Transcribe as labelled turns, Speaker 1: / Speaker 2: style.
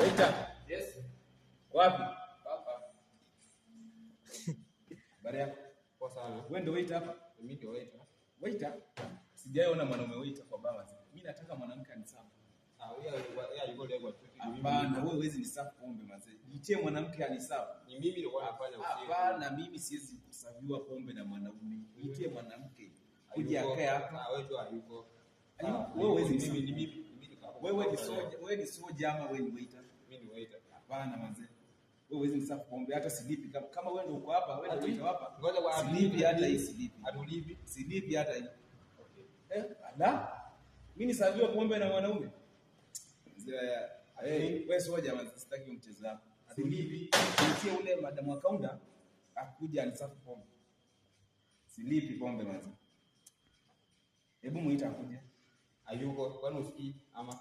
Speaker 1: Waiter.
Speaker 2: Yes.
Speaker 1: Wapi?
Speaker 2: Hapa.
Speaker 1: Bari yako.
Speaker 2: Poa sana.
Speaker 1: Wewe ndio waiter hapa?
Speaker 2: Mimi ndio waiter.
Speaker 1: Waiter? Sijaona mwanaume waiter kwa baba. Mimi nataka mwanamke anisafu.
Speaker 2: Yeye alikuwa leo tu.
Speaker 1: Hapana, wewe huwezi nisafu pombe mzee. Jitie mwanamke anisafu.
Speaker 2: Ni mimi ndio nafanya usiku.
Speaker 1: Hapana, mimi siwezi kusaviwa pombe na mwanaume. Jitie mwanamke. Uje akae hapa.
Speaker 2: Wewe tu hayuko.
Speaker 1: Wewe huwezi
Speaker 2: mimi
Speaker 1: wewe ni soja ama wewe ni waiter?
Speaker 2: Mimi ni waiter.
Speaker 1: Hapana mzee. Wewe huwezi nisafu pombe hata silipi kama wewe ndio uko hapa, wewe ndio waiter hapa.
Speaker 2: Ngoja kwa
Speaker 1: silipi hata hii silipi.
Speaker 2: Atulipi.
Speaker 1: Silipi hata hii.
Speaker 2: Okay.
Speaker 1: Ala. Mimi nisaviwa pombe na mwanaume. Wewe soja mzee, sitaki mchezo wako. Silipi. Nitie ule madam wa kaunta akuja anisafu pombe. Silipi pombe mzee. Hebu muita akuja.
Speaker 2: Ayuko, kwani usikii ama